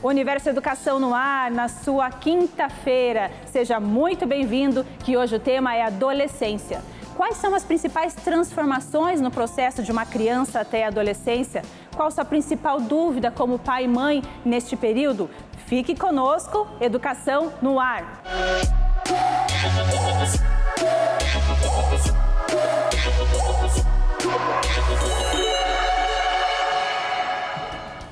Universo Educação no Ar, na sua quinta-feira. Seja muito bem-vindo, que hoje o tema é adolescência. Quais são as principais transformações no processo de uma criança até a adolescência? Qual a sua principal dúvida como pai e mãe neste período? Fique conosco, Educação no Ar.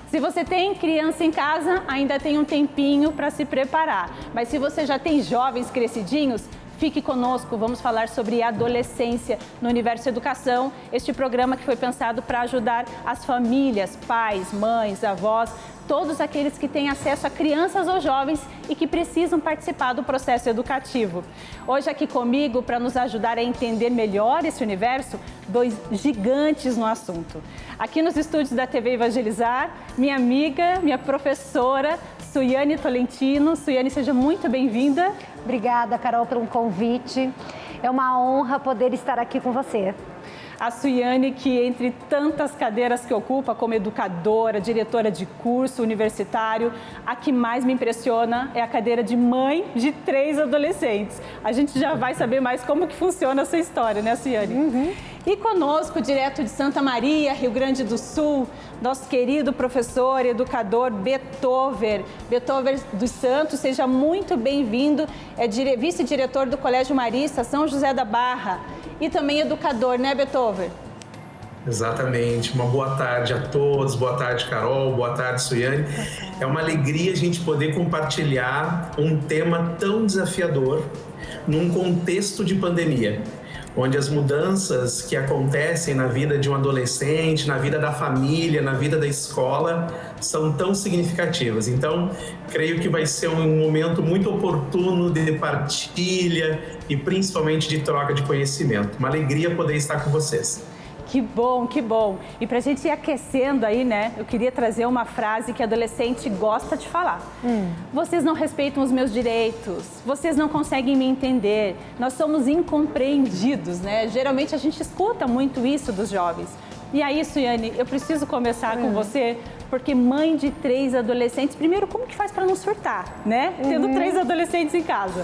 Se você tem criança em casa, ainda tem um tempinho para se preparar. Mas se você já tem jovens crescidinhos, fique conosco, vamos falar sobre adolescência no Universo Educação, este programa que foi pensado para ajudar as famílias, pais, mães, avós, todos aqueles que têm acesso a crianças ou jovens e que precisam participar do processo educativo. Hoje aqui comigo, para nos ajudar a entender melhor esse universo, dois gigantes no assunto. Aqui nos estúdios da TV Evangelizar, minha amiga, minha professora, Suiane Tolentino. Suiane, seja muito bem-vinda. Obrigada, Carol, pelo convite. É uma honra poder estar aqui com você. A Suiane, que entre tantas cadeiras que ocupa como educadora, diretora de curso universitário, a que mais me impressiona é a cadeira de mãe de 3 adolescentes. A gente já vai saber mais como que funciona essa história, né, Suiane? E conosco, direto de Santa Maria, Rio Grande do Sul, nosso querido professor e educador Betover dos Santos, seja muito bem-vindo, é vice-diretor do Colégio Marista, São José da Barra, e também educador, né, Betover? Exatamente. Uma boa tarde a todos, boa tarde, Carol, boa tarde, Suiane. É uma alegria a gente poder compartilhar um tema tão desafiador num contexto de pandemia, onde as mudanças que acontecem na vida de um adolescente, na vida da família, na vida da escola, são tão significativas. Então, creio que vai ser um momento muito oportuno de partilha e principalmente de troca de conhecimento. Uma alegria poder estar com vocês. Que bom, que bom. E pra gente ir aquecendo aí, né, eu queria trazer uma frase que adolescente gosta de falar. Vocês não respeitam os meus direitos, vocês não conseguem me entender, nós somos incompreendidos, né? Geralmente a gente escuta muito isso dos jovens. E aí, Suiane, eu preciso começar com você, porque mãe de 3 adolescentes, primeiro, como que faz para não surtar, né? Tendo 3 adolescentes em casa.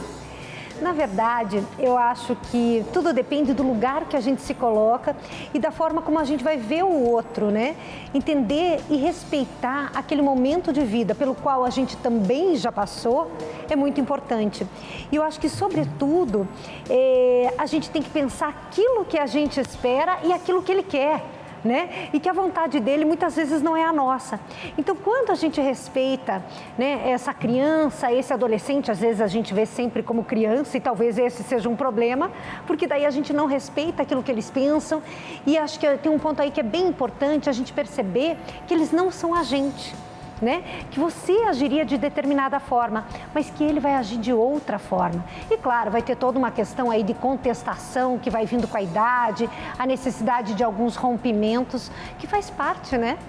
Na verdade, eu acho que tudo depende do lugar que a gente se coloca e da forma como a gente vai ver o outro, né? Entender e respeitar aquele momento de vida pelo qual a gente também já passou é muito importante. E eu acho que, sobretudo, a gente tem que pensar aquilo que a gente espera e aquilo que ele quer, né? E que a vontade dele muitas vezes não é a nossa. Então, quando a gente respeita, né, essa criança, esse adolescente, às vezes a gente vê sempre como criança e talvez esse seja um problema, porque daí a gente não respeita aquilo que eles pensam. E acho que tem um ponto aí que é bem importante a gente perceber que eles não são a gente, né? Que você agiria de determinada forma, mas que ele vai agir de outra forma. E claro, vai ter toda uma questão aí de contestação que vai vindo com a idade, a necessidade de alguns rompimentos, que faz parte, né?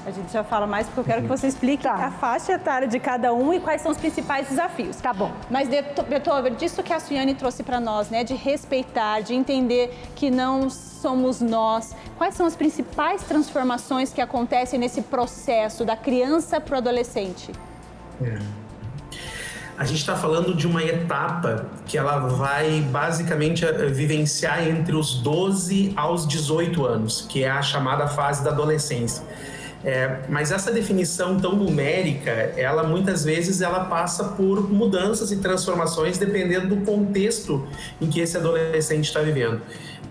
A gente já fala mais porque eu quero que você explique a faixa etária de cada um e quais são os principais desafios. Tá bom. Mas, Betover, disso que a Suiane trouxe para nós, né? De respeitar, de entender que não somos nós. Quais são as principais transformações que acontecem nesse processo da criança para o adolescente? A gente está falando de uma etapa que ela vai basicamente vivenciar entre os 12 aos 18 anos, que é a chamada fase da adolescência. Mas essa definição tão numérica, ela muitas vezes ela passa por mudanças e transformações dependendo do contexto em que esse adolescente está vivendo.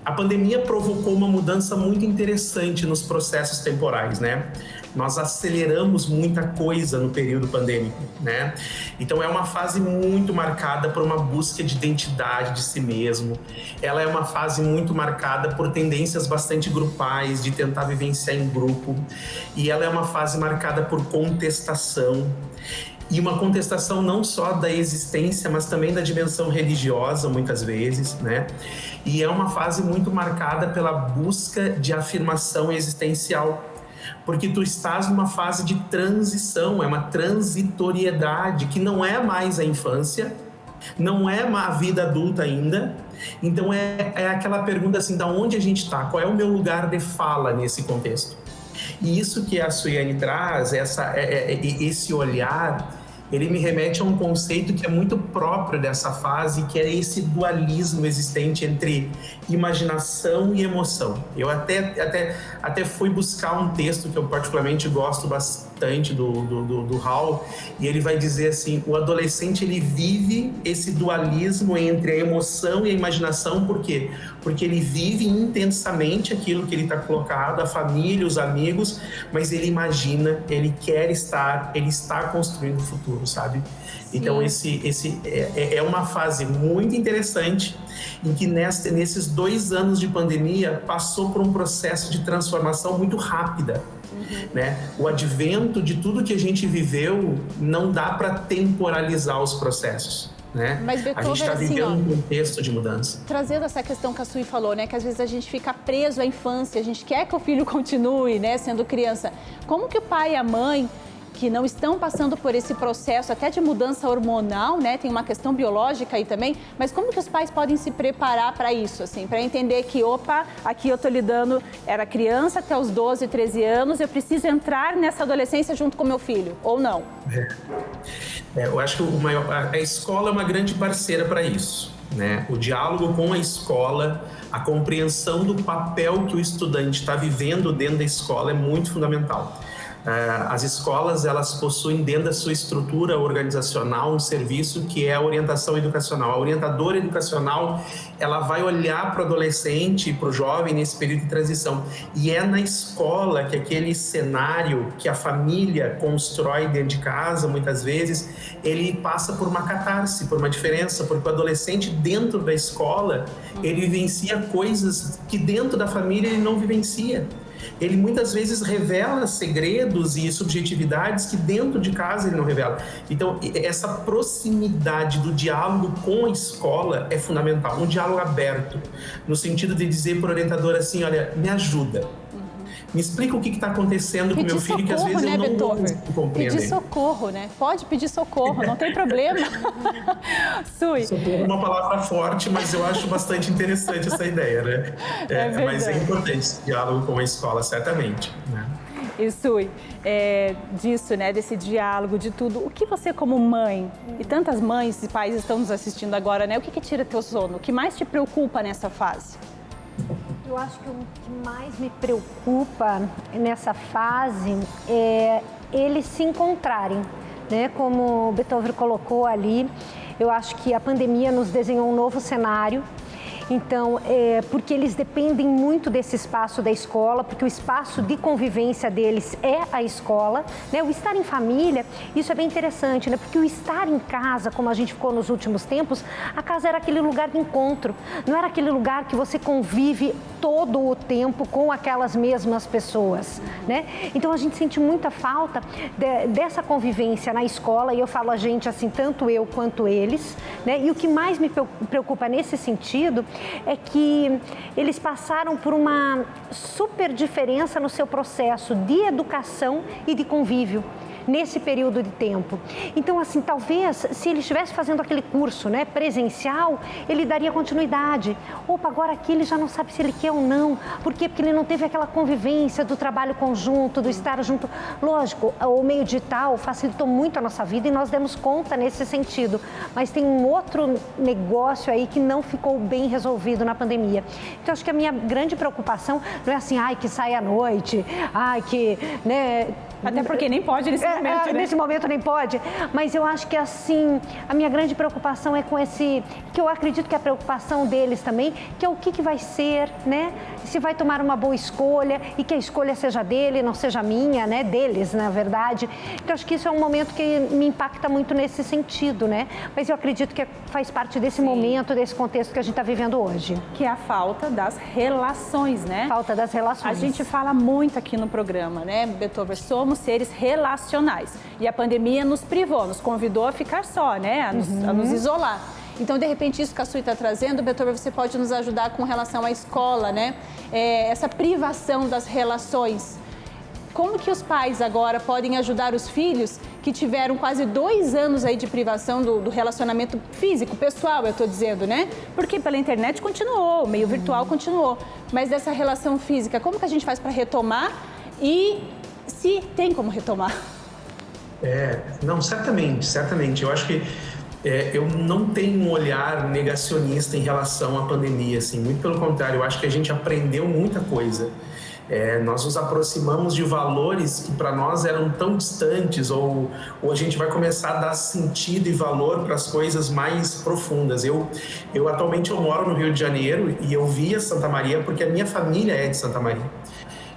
A pandemia provocou uma mudança muito interessante nos processos temporais, né? Nós aceleramos muita coisa no período pandêmico, né? Então é uma fase muito marcada por uma busca de identidade de si mesmo. Ela é uma fase muito marcada por tendências bastante grupais, de tentar vivenciar em grupo. E ela é uma fase marcada por contestação. E uma contestação não só da existência, mas também da dimensão religiosa, muitas vezes, né? E é uma fase muito marcada pela busca de afirmação existencial, porque tu estás numa fase de transição, é uma transitoriedade, que não é mais a infância, não é a vida adulta ainda. Então é aquela pergunta assim, da onde a gente está? Qual é o meu lugar de fala nesse contexto? E isso que a Suiane traz, esse olhar, ele me remete a um conceito que é muito próprio dessa fase, que é esse dualismo existente entre imaginação e emoção. Eu até fui buscar um texto que eu particularmente gosto bastante do Hall, e ele vai dizer assim: o adolescente ele vive esse dualismo entre a emoção e a imaginação. Por quê? Porque ele vive intensamente aquilo que ele está colocado, a família, os amigos, mas ele imagina, ele quer estar, ele está construindo o futuro, sabe? Sim. Então é uma fase muito interessante em que nesses 2 anos de pandemia passou por um processo de transformação muito rápida. Né? O advento de tudo que a gente viveu não dá para temporalizar os processos. Né? Mas, Beethoven, a gente está vivendo um contexto de mudança. Trazendo essa questão que a Sui falou, né? Que às vezes a gente fica preso à infância, a gente quer que o filho continue, né? Sendo criança. Como que o pai e a mãe, que não estão passando por esse processo até de mudança hormonal, né? Tem uma questão biológica aí também, mas como que os pais podem se preparar para isso, assim, para entender que, opa, aqui eu tô lidando, era criança até os 12, 13 anos, eu preciso entrar nessa adolescência junto com meu filho, ou não? Eu acho que a escola é uma grande parceira para isso, né? O diálogo com a escola, a compreensão do papel que o estudante está vivendo dentro da escola é muito fundamental. As escolas, elas possuem dentro da sua estrutura organizacional um serviço que é a orientação educacional. A orientadora educacional, ela vai olhar para o adolescente e para o jovem nesse período de transição. E é na escola que aquele cenário que a família constrói dentro de casa, muitas vezes, ele passa por uma catarse, por uma diferença, porque o adolescente dentro da escola, ele vivencia coisas que dentro da família ele não vivencia. Ele muitas vezes revela segredos e subjetividades que dentro de casa ele não revela. Então, essa proximidade do diálogo com a escola é fundamental. Um diálogo aberto, no sentido de dizer para o orientador assim: olha, me ajuda. Me explica o que está acontecendo com meu filho, que às vezes eu não consigo compreender. Pedir socorro, né? Pode pedir socorro, não tem problema. Sui. Socorro é uma palavra forte, mas eu acho bastante interessante essa ideia, né? Mas é importante esse diálogo com a escola, certamente, né? E Sui, disso, né, desse diálogo, de tudo, o que você como mãe, e tantas mães e pais estão nos assistindo agora, né? O que tira teu sono? O que mais te preocupa nessa fase? Eu acho que o que mais me preocupa nessa fase é eles se encontrarem, né? Como o Beethoven colocou ali, eu acho que a pandemia nos desenhou um novo cenário. Então, porque eles dependem muito desse espaço da escola, porque o espaço de convivência deles é a escola, né? O estar em família, isso é bem interessante, né? Porque o estar em casa, como a gente ficou nos últimos tempos, a casa era aquele lugar de encontro, não era aquele lugar que você convive todo o tempo com aquelas mesmas pessoas, né? Então, a gente sente muita falta dessa convivência na escola, e eu falo a gente assim, tanto eu quanto eles, né? E o que mais me preocupa nesse sentido é que eles passaram por uma super diferença no seu processo de educação e de convívio nesse período de tempo. Então, assim, talvez, se ele estivesse fazendo aquele curso, né, presencial, ele daria continuidade. Opa, agora aqui ele já não sabe se ele quer ou não. Por quê? Porque ele não teve aquela convivência do trabalho conjunto, do estar junto. Lógico, o meio digital facilitou muito a nossa vida e nós demos conta nesse sentido. Mas tem um outro negócio aí que não ficou bem resolvido na pandemia. Então, acho que a minha grande preocupação não é assim, ai, que sai à noite, ai, que, né... Até porque nem pode nesse momento, né? Nesse momento nem pode, mas eu acho que assim, a minha grande preocupação é com esse, que eu acredito que é a preocupação deles também, que é o que vai ser, né? Se vai tomar uma boa escolha e que a escolha seja dele, não seja minha, né? Deles, na verdade. Então, acho que isso é um momento que me impacta muito nesse sentido, né? Mas eu acredito que faz parte desse momento, desse contexto que a gente está vivendo hoje. Que é a falta das relações, né? Falta das relações. A gente fala muito aqui no programa, né, Beethoven? Somos seres relacionais. E a pandemia nos privou, nos convidou a ficar só, né? A nos isolar. Então, de repente, isso que a Sui está trazendo, Beethoven, você pode nos ajudar com relação à escola, né? Essa privação das relações. Como que os pais agora podem ajudar os filhos que tiveram quase 2 anos aí de privação do relacionamento físico, pessoal, eu estou dizendo, né? Porque pela internet continuou, o meio virtual continuou. Mas dessa relação física, como que a gente faz para retomar e se tem como retomar. Não, certamente. Eu acho que eu não tenho um olhar negacionista em relação à pandemia, assim, muito pelo contrário, eu acho que a gente aprendeu muita coisa. Nós nos aproximamos de valores que para nós eram tão distantes, ou a gente vai começar a dar sentido e valor para as coisas mais profundas. Eu atualmente eu moro no Rio de Janeiro e eu via Santa Maria porque a minha família é de Santa Maria.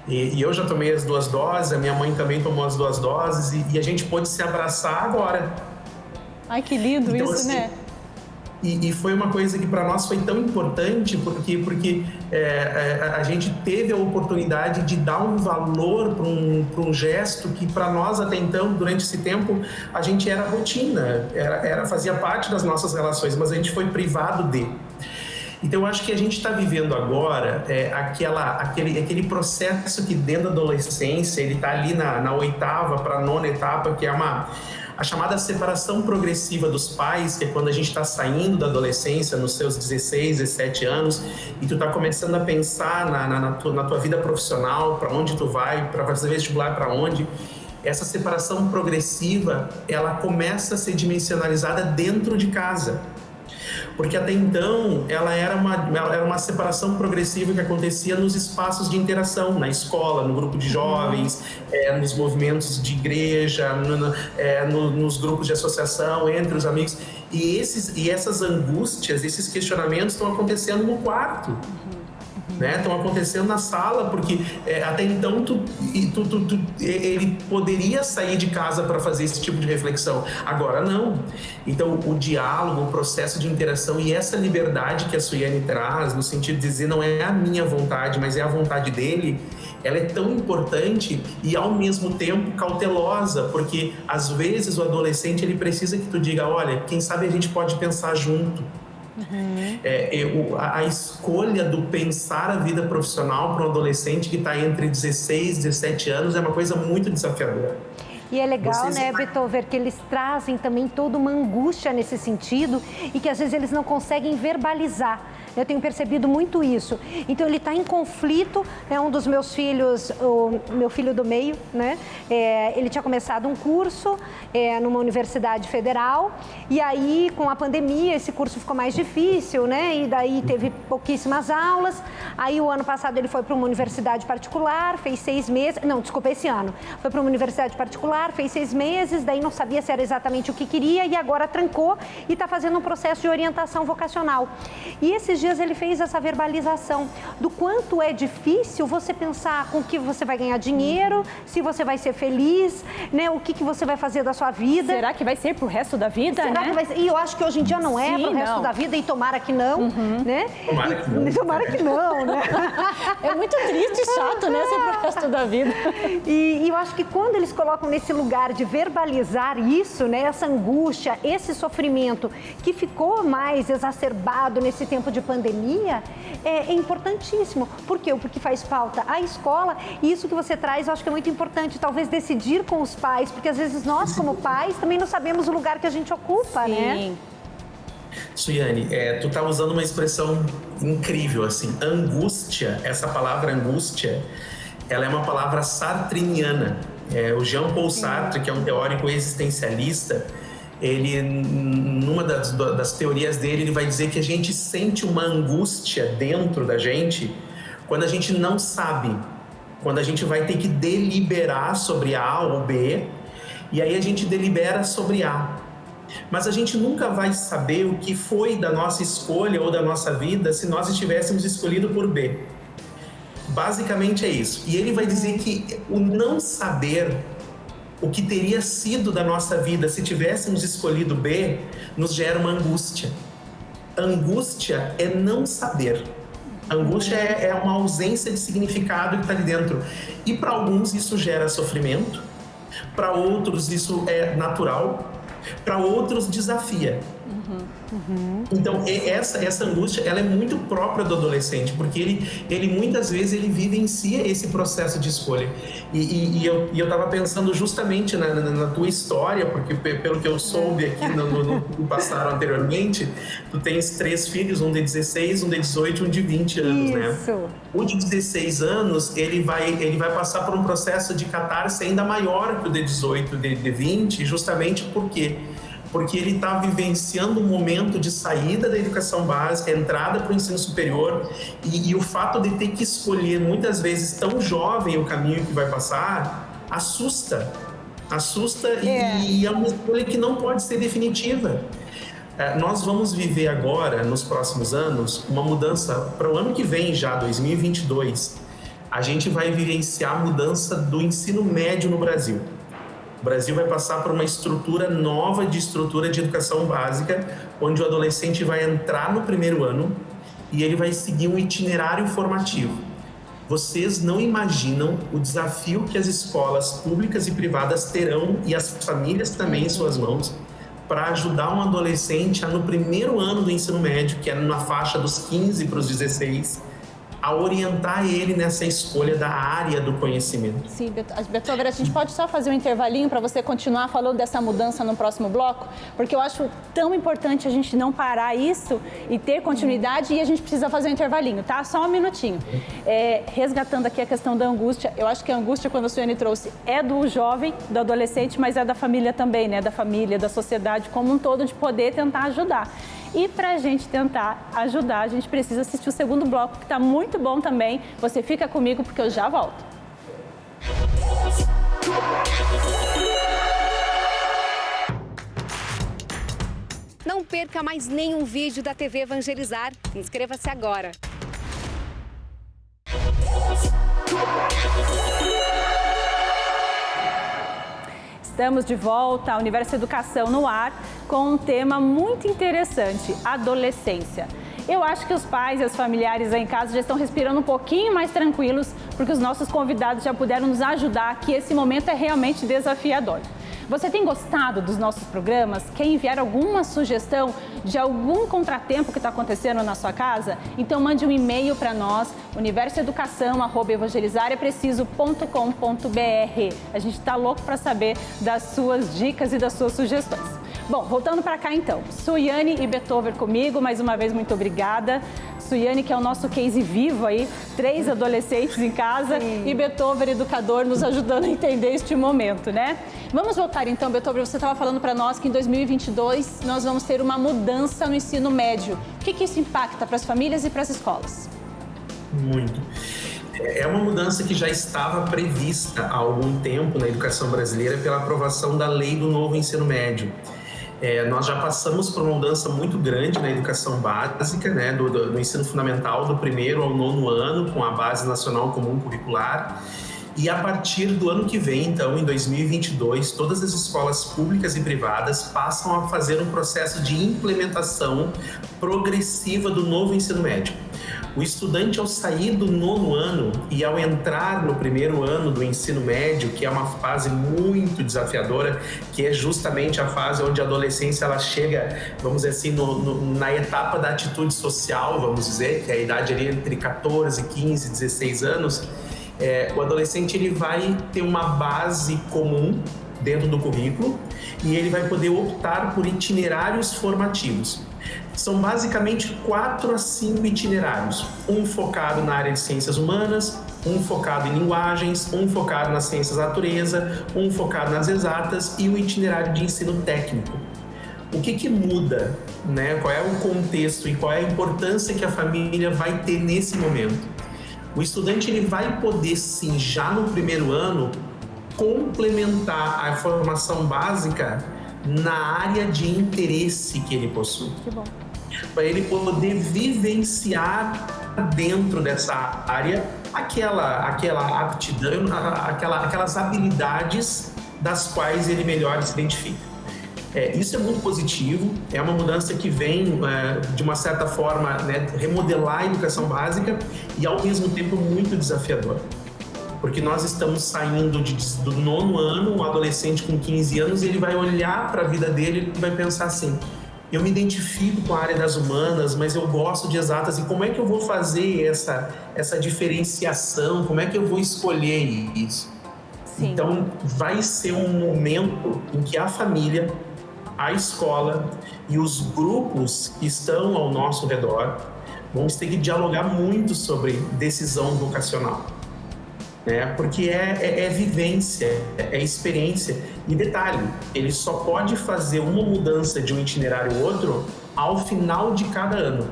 E eu já tomei as 2 doses, a minha mãe também tomou as 2 doses e a gente pôde se abraçar agora. Ai, que lindo então, isso, assim, né? E foi uma coisa que para nós foi tão importante porque a gente teve a oportunidade de dar um valor para um gesto que para nós até então, durante esse tempo, a gente era rotina, fazia parte das nossas relações, mas a gente foi privado de. Então, eu acho que a gente está vivendo agora aquele processo que dentro da adolescência, ele está ali na 8ª para a 9ª etapa, que é a chamada separação progressiva dos pais, que é quando a gente está saindo da adolescência, nos seus 16, 17 anos, e tu está começando a pensar na tua vida profissional, para onde tu vai, para fazer vestibular para onde. Essa separação progressiva, ela começa a ser dimensionalizada dentro de casa. Porque até então ela era uma separação progressiva que acontecia nos espaços de interação, na escola, no grupo de jovens, nos movimentos de igreja, nos grupos de associação, entre os amigos. E essas angústias, esses questionamentos estão acontecendo no quarto. Estão acontecendo na sala, porque até então ele poderia sair de casa para fazer esse tipo de reflexão, agora não. Então o diálogo, o processo de interação e essa liberdade que a Suiane traz, no sentido de dizer não é a minha vontade, mas é a vontade dele, ela é tão importante e ao mesmo tempo cautelosa, porque às vezes o adolescente ele precisa que tu diga, olha, quem sabe a gente pode pensar junto. A escolha do pensar a vida profissional para um adolescente que está entre 16 e 17 anos é uma coisa muito desafiadora. E é legal, né, Beethoven, que eles trazem também toda uma angústia nesse sentido e que às vezes eles não conseguem verbalizar. Eu tenho percebido muito isso. Então ele está em conflito, né? Um dos meus filhos, o meu filho do meio, né? Ele tinha começado um curso numa universidade federal e aí com a pandemia esse curso ficou mais difícil, né? E daí teve pouquíssimas aulas. Aí o ano passado ele foi para uma universidade particular, fez 6 meses, não, desculpa, esse ano. Foi para uma universidade particular, fez 6 meses, daí não sabia se era exatamente o que queria e agora trancou e está fazendo um processo de orientação vocacional. E esses dias ele fez essa verbalização do quanto é difícil você pensar com que você vai ganhar dinheiro, se você vai ser feliz, né? O que você vai fazer da sua vida. Será que vai ser pro resto da vida, Será que vai ser? E eu acho que hoje em dia não é pro resto da vida e tomara que não, né? Tomara que não. Tomara que não, né? É muito triste e chato, né? Ser pro resto da vida. E eu acho que quando eles colocam nesse lugar de verbalizar isso, né? Essa angústia, esse sofrimento que ficou mais exacerbado nesse tempo de pandemia, é importantíssimo. Por quê? Porque faz falta a escola e isso que você traz eu acho que é muito importante, talvez decidir com os pais, porque às vezes nós como pais também não sabemos o lugar que a gente ocupa, né? Suiane, tu tá usando uma expressão incrível, assim, angústia, essa palavra angústia, ela é uma palavra sartriniana. O Jean-Paul Sartre, que é um teórico existencialista, ele, numa das teorias dele, ele vai dizer que a gente sente uma angústia dentro da gente quando a gente não sabe, quando a gente vai ter que deliberar sobre A ou B, e aí a gente delibera sobre A. Mas a gente nunca vai saber o que foi da nossa escolha ou da nossa vida se nós estivéssemos escolhido por B. Basicamente é isso. E ele vai dizer que o não saber o que teria sido da nossa vida se tivéssemos escolhido B nos gera uma angústia. Angústia é não saber. Angústia é uma ausência de significado que está ali dentro. E para alguns isso gera sofrimento, para outros isso é natural, para outros desafia. Então, essa angústia, ela é muito própria do adolescente, porque ele muitas vezes ele vivencia esse processo de escolha. E eu estava pensando justamente na tua história, porque pelo que eu soube aqui no passado anteriormente, tu tens 3 filhos, um de 16, um de 18 e um de 20 anos, Isso. né? O de 16 anos, ele vai passar por um processo de catarse ainda maior que o de 18 e de 20, justamente porque ele está vivenciando um momento de saída da educação básica, entrada para o ensino superior, e o fato de ter que escolher, muitas vezes tão jovem, o caminho que vai passar, assusta, e é uma escolha que não pode ser definitiva. Nós vamos viver agora, nos próximos anos, uma mudança para o ano que vem já, 2022, a gente vai vivenciar a mudança do ensino médio no Brasil. O Brasil vai passar por uma estrutura nova de educação básica, onde o adolescente vai entrar no primeiro ano e ele vai seguir um itinerário formativo. Vocês não imaginam o desafio que as escolas públicas e privadas terão, e as famílias também em suas mãos, para ajudar um adolescente no primeiro ano do ensino médio, que é na faixa dos 15 para os 16, a orientar ele nessa escolha da área do conhecimento. Sim, Betover, a gente pode só fazer um intervalinho para você continuar falando dessa mudança no próximo bloco? Porque eu acho tão importante a gente não parar isso e ter continuidade, e a gente precisa fazer um intervalinho, tá? Só um minutinho. Resgatando aqui a questão da angústia, eu acho que a angústia, quando a Suiane trouxe, é do jovem, do adolescente, mas é da família também, né? Da família, da sociedade como um todo, de poder tentar ajudar. E para a gente tentar ajudar, a gente precisa assistir o segundo bloco, que está muito bom também. Você fica comigo, porque eu já volto. Não perca mais nenhum vídeo da TV Evangelizar. Inscreva-se agora. Estamos de volta ao Universo Educação no ar com um tema muito interessante, adolescência. Eu acho que os pais e os familiares aí em casa já estão respirando um pouquinho mais tranquilos, porque os nossos convidados já puderam nos ajudar, que esse momento é realmente desafiador. Você tem gostado dos nossos programas? Quer enviar alguma sugestão de algum contratempo que está acontecendo na sua casa? Então mande um e-mail para nós, universoeducação@evangelizaraepreciso.com.br. A gente está louco para saber das suas dicas e das suas sugestões. Bom, voltando para cá então, Suiane e Betover comigo, mais uma vez muito obrigada. Suiane, que é o nosso case vivo aí, 3 adolescentes em casa. Sim. E Betover, educador, nos ajudando a entender este momento, né? Vamos voltar então, Betover, você estava falando para nós que em 2022 nós vamos ter uma mudança no ensino médio. O que isso impacta para as famílias e para as escolas? Muito. É uma mudança que já estava prevista há algum tempo na educação brasileira pela aprovação da Lei do Novo Ensino Médio. Nós já passamos por uma mudança muito grande na educação básica, né, do ensino fundamental, do 1º ao 9º ano, com a Base Nacional Comum Curricular. E a partir do ano que vem, então, em 2022, todas as escolas públicas e privadas passam a fazer um processo de implementação progressiva do novo ensino médio. O estudante, ao sair do 9º ano e ao entrar no 1º ano do ensino médio, que é uma fase muito desafiadora, que é justamente a fase onde a adolescência ela chega, vamos dizer assim, na etapa da atitude social, vamos dizer, que é a idade ali entre 14, 15, 16 anos, o adolescente ele vai ter uma base comum dentro do currículo e ele vai poder optar por itinerários formativos. São basicamente 4 a 5 itinerários, um focado na área de ciências humanas, um focado em linguagens, um focado nas ciências da natureza, um focado nas exatas e o itinerário de ensino técnico. O que muda, né? Qual é o contexto e qual é a importância que a família vai ter nesse momento? O estudante ele vai poder, sim, já no 1º ano, complementar a formação básica na área de interesse que ele possui. Que bom. Para ele poder vivenciar dentro dessa área aquela aptidão, aquelas habilidades das quais ele melhor se identifica. Isso é muito positivo, é uma mudança que vem, de uma certa forma, né, remodelar a educação básica e, ao mesmo tempo, muito desafiador. Porque nós estamos saindo do 9º ano, um adolescente com 15 anos, ele vai olhar para a vida dele e vai pensar assim, eu me identifico com a área das humanas, mas eu gosto de exatas, e como é que eu vou fazer essa diferenciação? Como é que eu vou escolher isso? Sim. Então, vai ser um momento em que a família, a escola e os grupos que estão ao nosso redor vamos ter que dialogar muito sobre decisão vocacional. Porque é vivência, é experiência. E detalhe, ele só pode fazer uma mudança de um itinerário ou outro ao final de cada ano.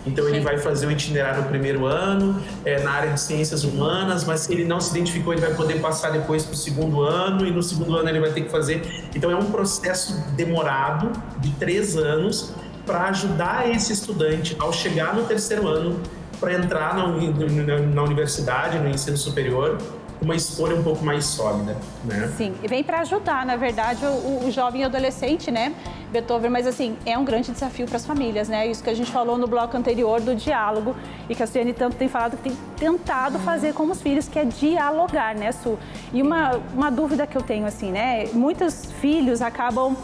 Então ele vai fazer o itinerário no primeiro ano, na área de ciências humanas, mas se ele não se identificou, ele vai poder passar depois para o segundo ano, e no segundo ano ele vai ter que fazer. Então é um processo demorado, de 3 anos, para ajudar esse estudante, ao chegar no terceiro ano, para entrar na universidade, no ensino superior, uma escolha um pouco mais sólida, né? Sim, e vem para ajudar, na verdade, o jovem e adolescente, né, Betover? Mas, assim, é um grande desafio para as famílias, né? Isso que a gente falou no bloco anterior do diálogo e que a Ciane tanto tem falado, que tem tentado fazer com os filhos, que é dialogar, né, Su? E uma dúvida que eu tenho, assim, né? Muitos filhos acabam...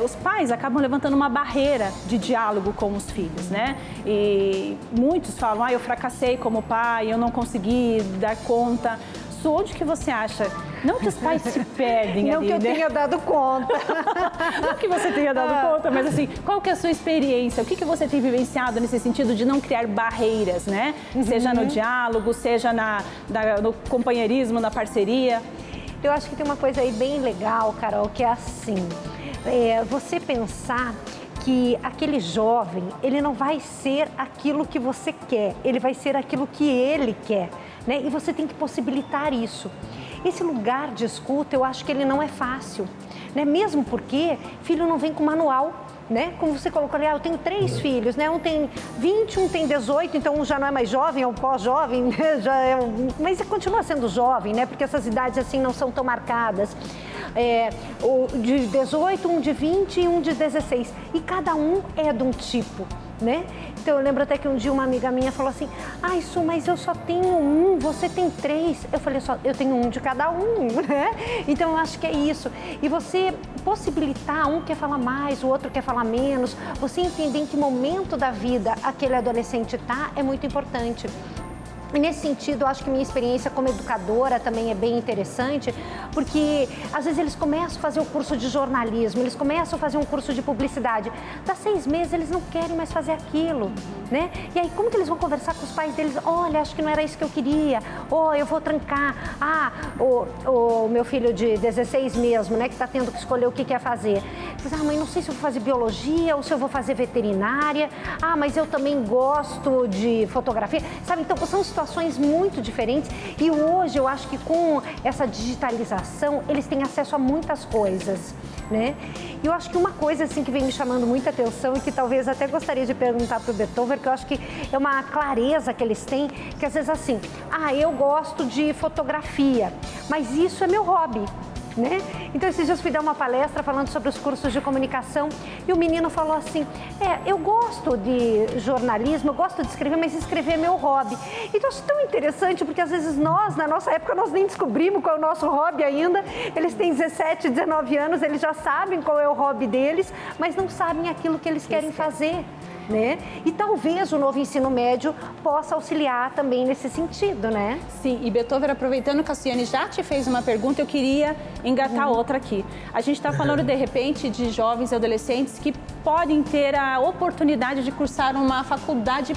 os pais acabam levantando uma barreira de diálogo com os filhos, né? E muitos falam, eu fracassei como pai, eu não consegui dar conta. Su, onde que você acha? Não que os pais se perdem não ali, que eu tenha dado conta. Não que você tenha dado conta, mas assim, qual que é a sua experiência? O que você tem vivenciado nesse sentido de não criar barreiras, né? Seja no diálogo, seja no companheirismo, na parceria. Eu acho que tem uma coisa aí bem legal, Carol, que é assim... você pensar que aquele jovem, ele não vai ser aquilo que você quer, ele vai ser aquilo que ele quer, né? E você tem que possibilitar isso. Esse lugar de escuta, eu acho que ele não é fácil, né? Mesmo porque filho não vem com manual, né? Como você colocou ali, eu tenho 3 filhos, né? Um tem 20, um tem 18, então um já não é mais jovem, é um pós-jovem, né? Mas continua sendo jovem, né? Porque essas idades assim não são tão marcadas. O de 18, um de 20 e um de 16. E cada um é de um tipo, né? Então eu lembro até que um dia uma amiga minha falou assim, Su, mas eu só tenho um, você tem 3. Eu falei, eu tenho um de cada um, né? Então eu acho que é isso. E você possibilitar, um quer falar mais, o outro quer falar menos, você entender em que momento da vida aquele adolescente está, é muito importante. E nesse sentido, eu acho que minha experiência como educadora também é bem interessante, porque às vezes eles começam a fazer o curso de jornalismo, eles começam a fazer um curso de publicidade. Dá 6 meses, eles não querem mais fazer aquilo, né? E aí, como que eles vão conversar com os pais deles? Olha, acho que não era isso que eu queria. Eu vou trancar. O meu filho de 16 mesmo, né, que está tendo que escolher o que quer fazer. Diz, mãe, não sei se eu vou fazer biologia ou se eu vou fazer veterinária. Mas eu também gosto de fotografia. Sabe, então são situações muito diferentes e hoje eu acho que com essa digitalização eles têm acesso a muitas coisas, né? E eu acho que uma coisa assim que vem me chamando muita atenção e que talvez até gostaria de perguntar para o Betover, que eu acho que é uma clareza que eles têm, que às vezes assim, eu gosto de fotografia, mas isso é meu hobby, né? Então esses dias fui dar uma palestra falando sobre os cursos de comunicação e o menino falou assim, eu gosto de jornalismo, eu gosto de escrever, mas escrever é meu hobby. Então eu acho tão interessante porque às vezes nós, na nossa época, nós nem descobrimos qual é o nosso hobby ainda. Eles têm 17, 19 anos, eles já sabem qual é o hobby deles, mas não sabem aquilo que eles querem fazer, né? E talvez o novo ensino médio possa auxiliar também nesse sentido, né? Sim, e Betover, aproveitando que a Ciane já te fez uma pergunta, eu queria engatar outra aqui. A gente está falando, de repente, de jovens e adolescentes que podem ter a oportunidade de cursar uma faculdade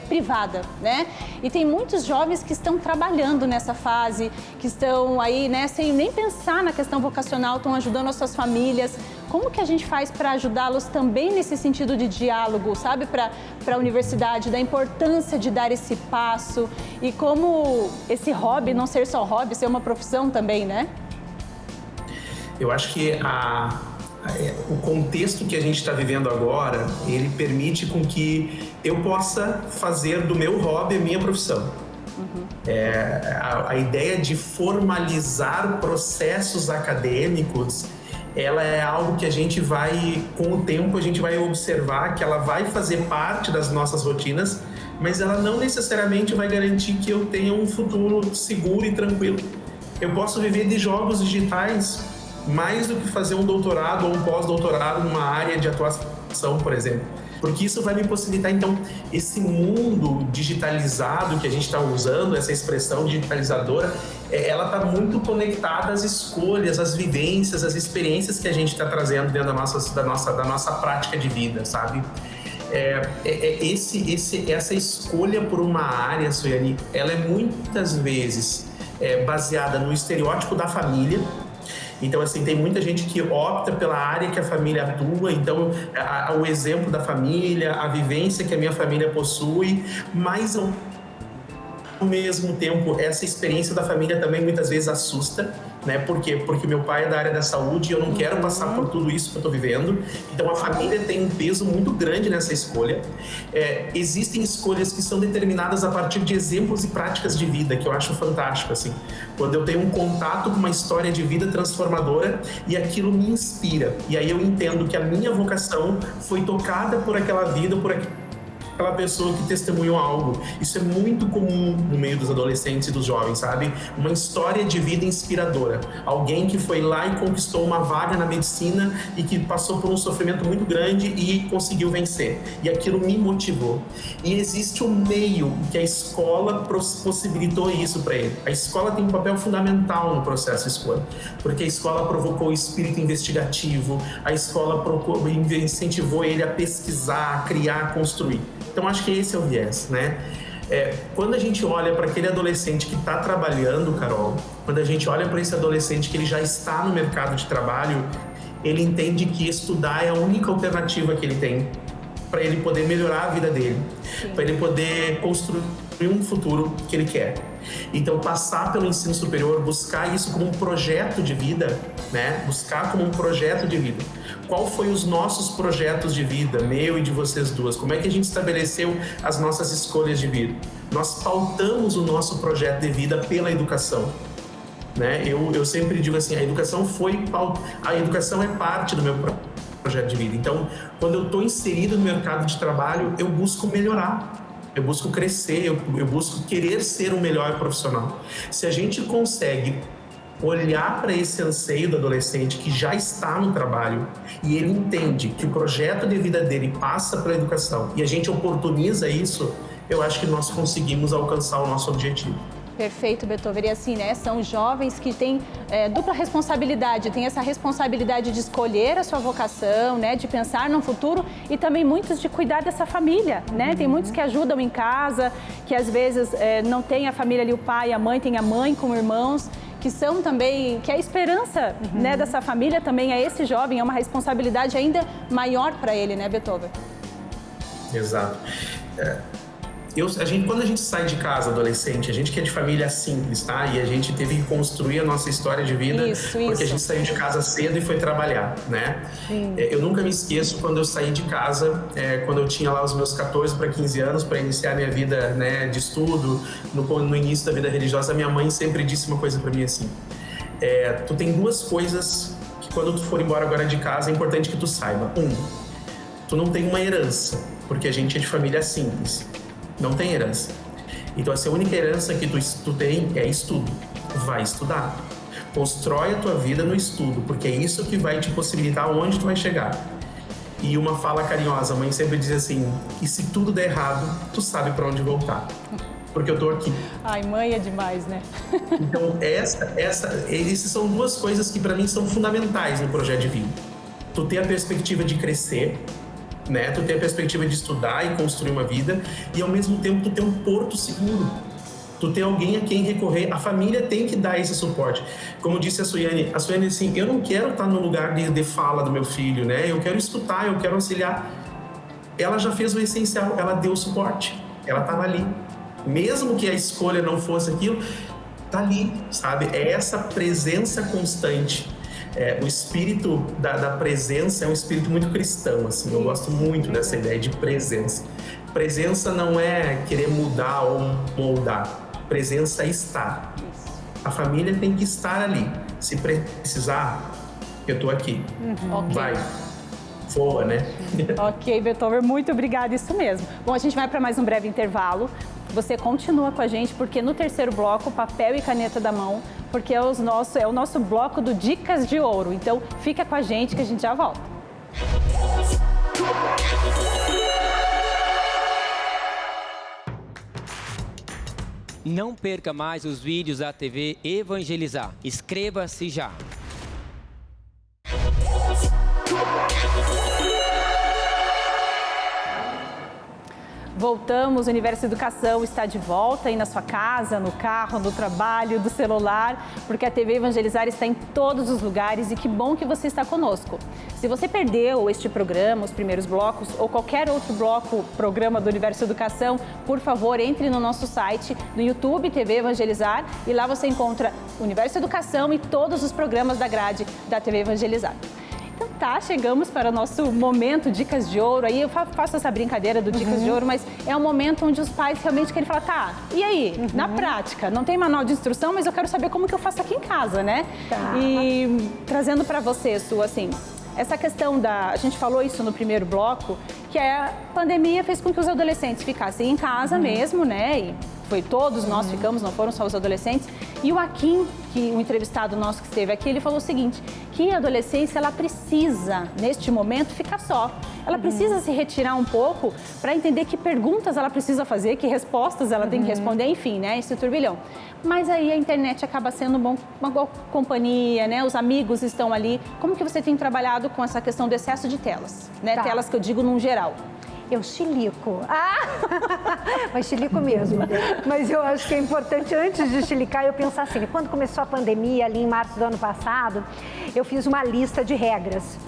privada, né? E tem muitos jovens que estão trabalhando nessa fase, que estão aí, né, sem nem pensar na questão vocacional, estão ajudando as suas famílias. Como que a gente faz para ajudá-los também nesse sentido de diálogo, sabe? Para a universidade, da importância de dar esse passo e como esse hobby não ser só hobby, ser uma profissão também, né? Eu acho que o contexto que a gente está vivendo agora, ele permite com que eu possa fazer do meu hobby a minha profissão. A ideia de formalizar processos acadêmicos, ela é algo que a gente vai, com o tempo, a gente vai observar que ela vai fazer parte das nossas rotinas, mas ela não necessariamente vai garantir que eu tenha um futuro seguro e tranquilo. Eu posso viver de jogos digitais mais do que fazer um doutorado ou um pós-doutorado numa área de atuação, por exemplo. Porque isso vai me possibilitar, então, esse mundo digitalizado que a gente está usando, essa expressão digitalizadora, ela está muito conectada às escolhas, às vivências, às experiências que a gente está trazendo dentro da nossa prática de vida, sabe? Essa escolha por uma área, Suiane, ela é muitas vezes baseada no estereótipo da família. Então, assim, tem muita gente que opta pela área que a família atua, então, o exemplo da família, a vivência que a minha família possui, mas ao mesmo tempo, essa experiência da família também muitas vezes assusta, né? Por quê? Porque meu pai é da área da saúde e eu não quero passar por tudo isso que eu estou vivendo. Então, a família tem um peso muito grande nessa escolha. Existem escolhas que são determinadas a partir de exemplos e práticas de vida, que eu acho fantástico, assim. Quando eu tenho um contato com uma história de vida transformadora e aquilo me inspira. E aí eu entendo que a minha vocação foi tocada por aquela vida, por aquela pessoa que testemunhou algo. Isso é muito comum no meio dos adolescentes e dos jovens, sabe? Uma história de vida inspiradora. Alguém que foi lá e conquistou uma vaga na medicina e que passou por um sofrimento muito grande e conseguiu vencer. E aquilo me motivou. E existe um meio que a escola possibilitou isso para ele. A escola tem um papel fundamental no processo de escolha, porque a escola provocou o espírito investigativo, a escola incentivou ele a pesquisar, a criar, a construir. Então, acho que esse é o viés, né? Quando a gente olha para aquele adolescente que está trabalhando, Carol, quando a gente olha para esse adolescente que ele já está no mercado de trabalho, ele entende que estudar é a única alternativa que ele tem para ele poder melhorar a vida dele, para ele poder construir um futuro que ele quer. Então, passar pelo ensino superior, buscar isso como um projeto de vida, né? Buscar como um projeto de vida. Qual foi os nossos projetos de vida, meu e de vocês duas? Como é que a gente estabeleceu as nossas escolhas de vida? Nós pautamos o nosso projeto de vida pela educação, né? Eu sempre digo assim, a educação é parte do meu projeto de vida. Então, quando eu estou inserido no mercado de trabalho, eu busco melhorar. Eu busco crescer, eu busco querer ser um melhor profissional. Se a gente consegue olhar para esse anseio do adolescente que já está no trabalho e ele entende que o projeto de vida dele passa pela educação e a gente oportuniza isso, eu acho que nós conseguimos alcançar o nosso objetivo. Perfeito, Betover. E assim, né, são jovens que têm dupla responsabilidade, têm essa responsabilidade de escolher a sua vocação, né, de pensar no futuro e também muitos de cuidar dessa família, né? Tem muitos que ajudam em casa, que às vezes não tem a família ali, o pai, a mãe, tem a mãe com irmãos, que são também, que a esperança né, dessa família também é esse jovem, é uma responsabilidade ainda maior para ele, né, Betover? Exato. Quando a gente sai de casa, adolescente, a gente que é de família simples, tá? E a gente teve que construir a nossa história de vida porque a gente saiu de casa cedo e foi trabalhar, né? Eu nunca me esqueço quando eu saí de casa, quando eu tinha lá os meus 14 para 15 anos para iniciar minha vida, né, de estudo, no início da vida religiosa, minha mãe sempre disse uma coisa para mim assim, tu tem duas coisas que quando tu for embora agora de casa é importante que tu saiba. Tu não tem uma herança, porque a gente é de família simples. Não tem herança. Então, essa única herança que tu tem é estudo. Vai estudar. Constrói a tua vida no estudo, porque é isso que vai te possibilitar onde tu vai chegar. E uma fala carinhosa, a mãe sempre diz assim, e se tudo der errado, tu sabe para onde voltar. Porque eu tô aqui. Ai, mãe é demais, né? Então, essas são duas coisas que para mim são fundamentais no projeto de vida. Tu ter a perspectiva de crescer, né? Tu ter a perspectiva de estudar e construir uma vida e ao mesmo tempo tu ter um porto seguro, tu ter alguém a quem recorrer. A família tem que dar esse suporte. Como disse a Suiane assim, eu não quero estar no lugar de fala do meu filho, né? Eu quero escutar, eu quero auxiliar. Ela já fez o essencial, ela deu o suporte, ela estava ali. Mesmo que a escolha não fosse aquilo, tá ali, sabe? É essa presença constante. O espírito da presença é um espírito muito cristão, assim. Eu gosto muito dessa ideia de presença. Presença não é querer mudar ou moldar. Presença é estar. A família tem que estar ali. Se precisar, eu tô aqui. Okay. Vai. Voa, né? Ok, Betover, muito obrigada, isso mesmo. Bom, a gente vai para mais um breve intervalo. Você continua com a gente, porque no terceiro bloco, papel e caneta da mão, porque é o nosso bloco do Dicas de Ouro. Então, fica com a gente que a gente já volta. Não perca mais os vídeos da TV Evangelizar. Inscreva-se já. Voltamos, o Universo Educação está de volta aí na sua casa, no carro, no trabalho, do celular, porque a TV Evangelizar está em todos os lugares e que bom que você está conosco. Se você perdeu este programa, os primeiros blocos ou qualquer outro programa do Universo Educação, por favor, entre no nosso site do YouTube TV Evangelizar e lá você encontra o Universo Educação e todos os programas da grade da TV Evangelizar. Então tá, chegamos para o nosso momento Dicas de Ouro. Aí eu faço essa brincadeira do Dicas de Ouro, mas é um momento onde os pais realmente querem falar, tá, e aí, na prática, não tem manual de instrução, mas eu quero saber como que eu faço aqui em casa, né? Tá. E trazendo para você, Su, assim, essa questão a gente falou isso no primeiro bloco, que a pandemia fez com que os adolescentes ficassem em casa mesmo, né? E todos nós ficamos, não foram só os adolescentes. E o Akin, um entrevistado nosso que esteve aqui, ele falou o seguinte, que a adolescência, ela precisa, neste momento, ficar só. Ela precisa se retirar um pouco para entender que perguntas ela precisa fazer, que respostas ela tem que responder, enfim, né? Esse turbilhão. Mas aí a internet acaba sendo uma boa companhia, né? Os amigos estão ali. Como que você tem trabalhado com essa questão do excesso de telas, né? Tá. Telas que eu digo num geral. Eu chilico. Mas chilico mesmo. Mas eu acho que é importante, antes de chilicar, eu pensar assim, quando começou a pandemia, ali em março do ano passado, eu fiz uma lista de regras,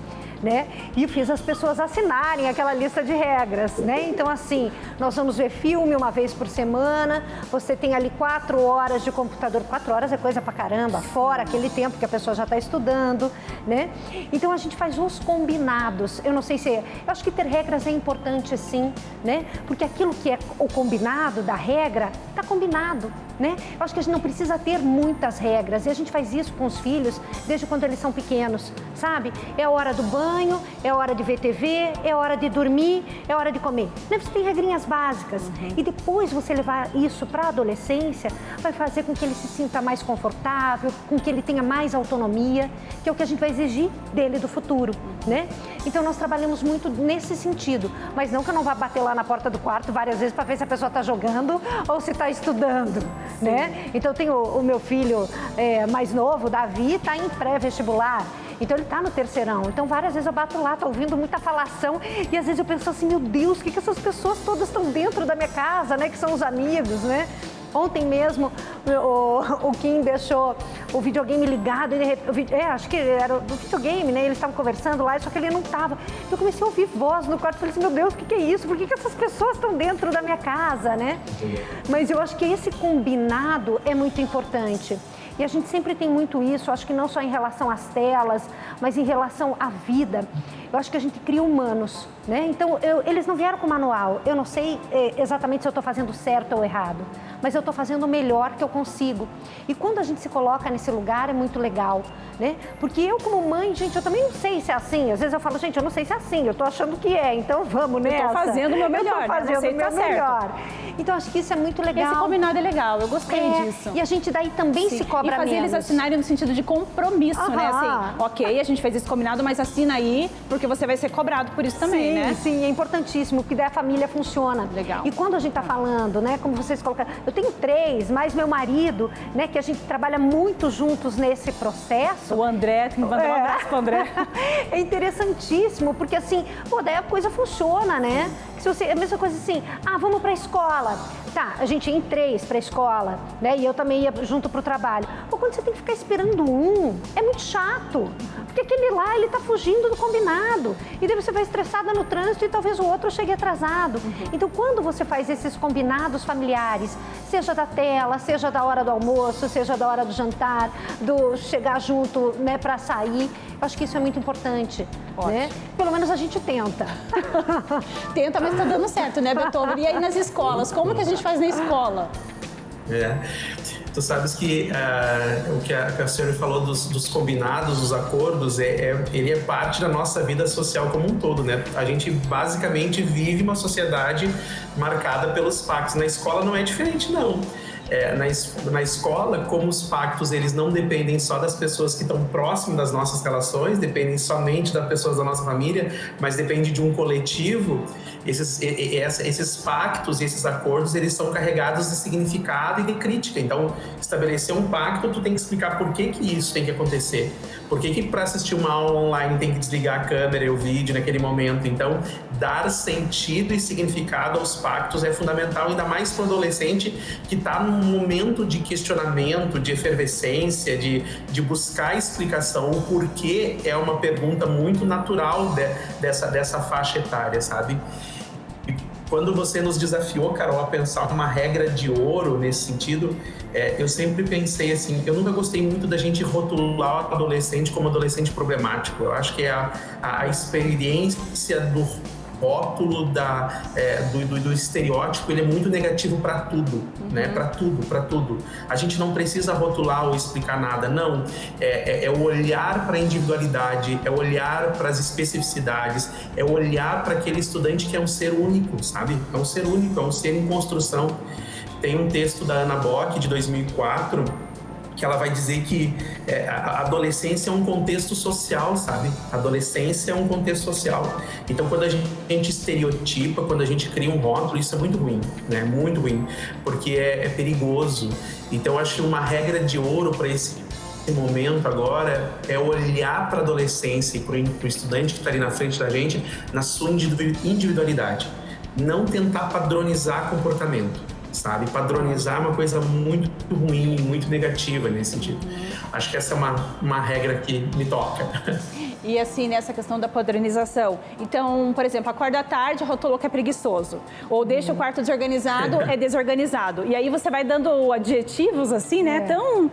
né? E fiz as pessoas assinarem aquela lista de regras, né? Então, assim, nós vamos ver filme uma vez por semana, você tem ali 4 horas de computador, 4 horas é coisa pra caramba, fora aquele tempo que a pessoa já está estudando, né? Então, a gente faz os combinados. Eu não sei se... Eu acho que ter regras é importante, sim, né? Porque aquilo que é o combinado da regra, tá combinado, né? Eu acho que a gente não precisa ter muitas regras e a gente faz isso com os filhos desde quando eles são pequenos, sabe? É a hora do banho, é a hora de ver TV, é a hora de dormir, é a hora de comer. Você tem regrinhas básicas e depois você levar isso para a adolescência vai fazer com que ele se sinta mais confortável, com que ele tenha mais autonomia, que é o que a gente vai exigir dele do futuro, né? Então nós trabalhamos muito nesse sentido, mas não que eu não vá bater lá na porta do quarto várias vezes para ver se a pessoa está jogando ou se está estudando, né? Então eu tenho o meu filho mais novo, Davi, está em pré-vestibular. Então ele está no terceirão, então várias vezes eu bato lá, tô ouvindo muita falação e às vezes eu penso assim, meu Deus, o que essas pessoas todas estão dentro da minha casa, né, que são os amigos, né? Ontem mesmo o Kim deixou o videogame ligado, acho que era do videogame, né? Eles estavam conversando lá, só que ele não estava. Eu comecei a ouvir voz no quarto e falei assim, meu Deus, o que é isso? Por que essas pessoas estão dentro da minha casa, né? Mas eu acho que esse combinado é muito importante. E a gente sempre tem muito isso, acho que não só em relação às telas, mas em relação à vida. Eu acho que a gente cria humanos, né? Então, eles não vieram com manual. Eu não sei exatamente se eu estou fazendo certo ou errado, mas eu estou fazendo o melhor que eu consigo. E quando a gente se coloca nesse lugar, é muito legal, né? Porque eu, como mãe, gente, eu também não sei se é assim. Às vezes eu falo, gente, eu não sei se é assim, eu estou achando que é, então vamos nessa. Eu estou fazendo o meu melhor, eu estou fazendo o meu melhor. Então, acho que isso é muito legal. Esse combinado é legal, eu gostei disso. E a gente daí também se cobra menos. E fazer eles assinarem no sentido de compromisso, né? Assim, ok, a gente fez esse combinado, mas assina aí, porque você vai ser cobrado por isso também, né? Sim, é importantíssimo, porque daí a família funciona. Legal. E quando a gente tá falando, né, como vocês colocaram, eu tenho 3, mais meu marido, né, que a gente trabalha muito juntos nesse processo. O André, tem que mandar um abraço pro André. É interessantíssimo, porque assim, daí a coisa funciona, né? Se você, a mesma coisa assim, vamos pra escola. Tá, a gente ia em 3 pra escola, né? E eu também ia junto pro trabalho. Quando você tem que ficar esperando é muito chato. Porque aquele lá, ele tá fugindo do combinado. E daí você vai estressada no trânsito e talvez o outro chegue atrasado. Então, quando você faz esses combinados familiares, seja da tela, seja da hora do almoço, seja da hora do jantar, do chegar junto, né, pra sair, eu acho que isso é muito importante, né? Pelo menos a gente tenta. Tenta, mas tá dando certo, né, Beethoven? E aí nas escolas, como que a gente faz na escola? Tu sabes que o que a senhora falou dos combinados, dos acordos, ele é parte da nossa vida social como um todo, né? A gente basicamente vive uma sociedade marcada pelos pactos. Na escola não é diferente, não. na escola, como os pactos eles não dependem só das pessoas que estão próximas das nossas relações, dependem somente das pessoas da nossa família, mas depende de um coletivo, esses pactos e esses acordos, eles são carregados de significado e de crítica. Então, estabelecer um pacto, tu tem que explicar por que isso tem que acontecer. Por que para assistir uma aula online tem que desligar a câmera e o vídeo naquele momento? Então, dar sentido e significado aos pactos é fundamental, ainda mais para o adolescente que está num momento de questionamento, de efervescência, de buscar explicação. O porquê é uma pergunta muito natural dessa faixa etária, sabe? Quando você nos desafiou, Carol, a pensar uma regra de ouro nesse sentido, eu sempre pensei assim, eu nunca gostei muito da gente rotular o adolescente como adolescente problemático. Eu acho que a experiência do rótulo do estereótipo, ele é muito negativo para tudo, né? Para tudo. A gente não precisa rotular ou explicar nada, não. É o olhar para a individualidade, é o olhar para as especificidades, é o olhar para aquele estudante que é um ser único, sabe? É um ser único, é um ser em construção. Tem um texto da Ana Bock, de 2004, que ela vai dizer que a adolescência é um contexto social, sabe? A adolescência é um contexto social. Então, quando a gente estereotipa, quando a gente cria um rótulo, isso é muito ruim, né? Muito ruim, porque é perigoso. Então, acho que uma regra de ouro para esse momento agora é olhar para a adolescência e para o estudante que está ali na frente da gente na sua individualidade. Não tentar padronizar comportamento, sabe? Padronizar é uma coisa muito ruim, muito negativa nesse sentido. Acho que essa é uma regra que me toca. E assim, nessa questão da padronização. Então, por exemplo, acorda à tarde, rotulou que é preguiçoso. Ou deixa o quarto desorganizado, é desorganizado. E aí você vai dando adjetivos assim, né? Tão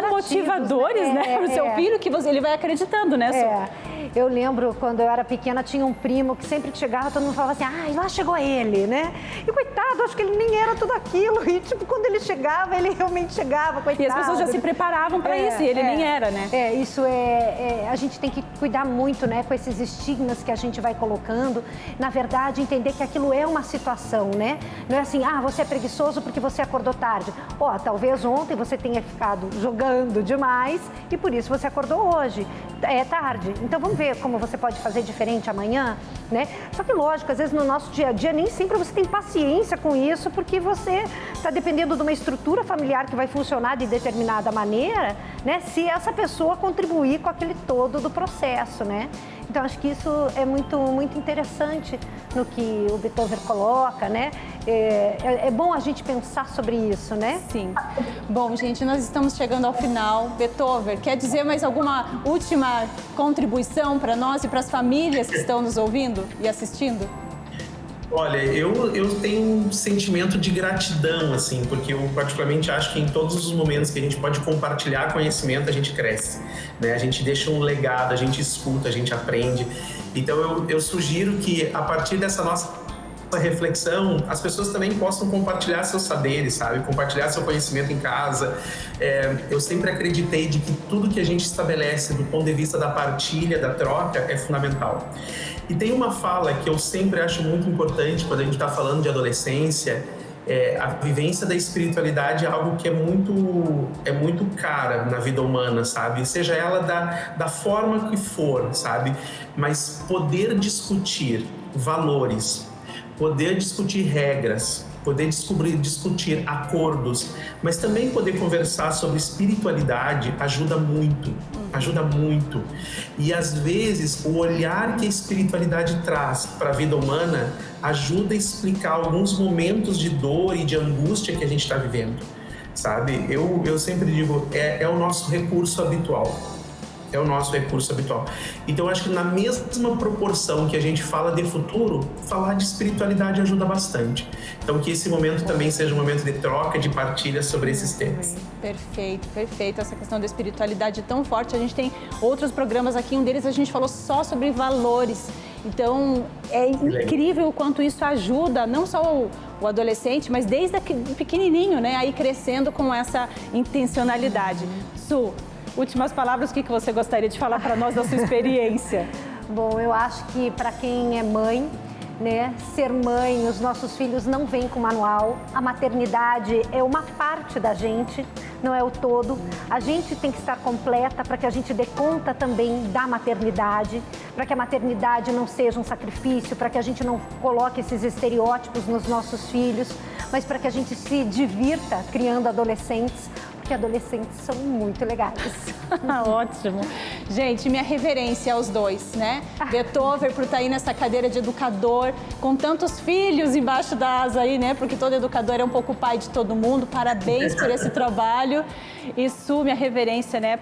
motivadores, né? Para o seu filho, que ele vai acreditando, né? Eu lembro, quando eu era pequena, tinha um primo que sempre que chegava, todo mundo falava assim, lá chegou ele, né? E coitado, acho que ele nem era tudo aquilo. E tipo, quando ele chegava, ele realmente chegava, coitado. E as pessoas já se preparavam para isso, e ele nem era, né? Isso a gente tem que cuidar muito, né, com esses estigmas que a gente vai colocando. Na verdade, entender que aquilo é uma situação, né? Não é assim, você é preguiçoso porque você acordou tarde. Talvez ontem você tenha ficado jogando demais e por isso você acordou hoje. É tarde. Então, vamos ver como você pode fazer diferente amanhã, né? Só que, lógico, às vezes no nosso dia a dia nem sempre você tem paciência com isso, porque você está dependendo de uma estrutura familiar que vai funcionar de determinada maneira, né? Se essa pessoa contribuir com aquele todo do processo, né? Então, acho que isso é muito, muito interessante no que o Betover coloca, né? É bom a gente pensar sobre isso, né? Sim. Bom, gente, nós estamos chegando ao final. Betover, quer dizer mais alguma última contribuição para nós e para as famílias que estão nos ouvindo e assistindo? Olha, eu tenho um sentimento de gratidão, assim, porque eu particularmente acho que em todos os momentos que a gente pode compartilhar conhecimento, a gente cresce, né? A gente deixa um legado, a gente escuta, a gente aprende. Então eu sugiro que a partir dessa nossa reflexão, as pessoas também possam compartilhar seus saberes, sabe? Compartilhar seu conhecimento em casa. Eu sempre acreditei de que tudo que a gente estabelece do ponto de vista da partilha, da troca, é fundamental. E tem uma fala que eu sempre acho muito importante quando a gente está falando de adolescência, a vivência da espiritualidade é algo que é muito cara na vida humana, sabe? Seja ela da forma que for, sabe? Mas poder discutir valores, poder discutir regras, poder discutir acordos, mas também poder conversar sobre espiritualidade ajuda muito. E às vezes o olhar que a espiritualidade traz para a vida humana ajuda a explicar alguns momentos de dor e de angústia que a gente está vivendo, sabe? Eu sempre digo, é o nosso recurso habitual. É o nosso recurso habitual. Então, eu acho que na mesma proporção que a gente fala de futuro, falar de espiritualidade ajuda bastante. Então, que esse momento também seja um momento de troca, de partilha sobre esses temas. Perfeito, perfeito. Essa questão da espiritualidade é tão forte. A gente tem outros programas aqui, um deles a gente falou só sobre valores. Então, é incrível o quanto isso ajuda, não só o adolescente, mas desde pequenininho, né? Aí crescendo com essa intencionalidade. Su, últimas palavras, o que você gostaria de falar para nós da sua experiência? Bom, eu acho que para quem é mãe, né? Ser mãe, os nossos filhos não vêm com manual. A maternidade é uma parte da gente, não é o todo. A gente tem que estar completa para que a gente dê conta também da maternidade, para que a maternidade não seja um sacrifício, para que a gente não coloque esses estereótipos nos nossos filhos, mas para que a gente se divirta criando adolescentes, porque adolescentes são muito legais. Ótimo. Gente, minha reverência aos dois, né? Betover por estar aí nessa cadeira de educador, com tantos filhos embaixo da asa aí, né? Porque todo educador é um pouco pai de todo mundo. Parabéns por esse trabalho. E Su, minha reverência, né?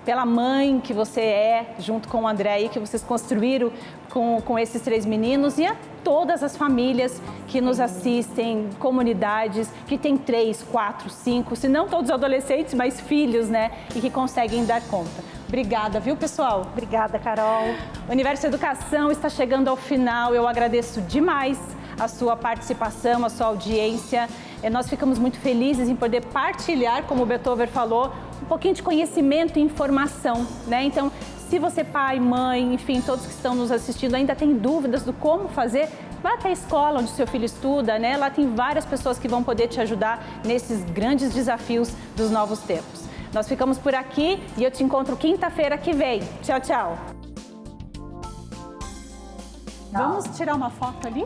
Pela mãe que você é, junto com o André aí, que vocês construíram com esses 3 meninos, e a todas as famílias que nos assistem, comunidades que têm 3, 4, 5, se não todos adolescentes, mas filhos, né? E que conseguem dar conta. Obrigada, viu, pessoal? Obrigada, Carol. O Universo Educação está chegando ao final. Eu agradeço demais a sua participação, a sua audiência. Nós ficamos muito felizes em poder partilhar, como o Betover falou, um pouquinho de conhecimento e informação, né? Então, se você, pai, mãe, enfim, todos que estão nos assistindo ainda tem dúvidas do como fazer, vá até a escola onde seu filho estuda, né? Lá tem várias pessoas que vão poder te ajudar nesses grandes desafios dos novos tempos. Nós ficamos por aqui e eu te encontro quinta-feira que vem. Tchau, tchau. Vamos tirar uma foto ali?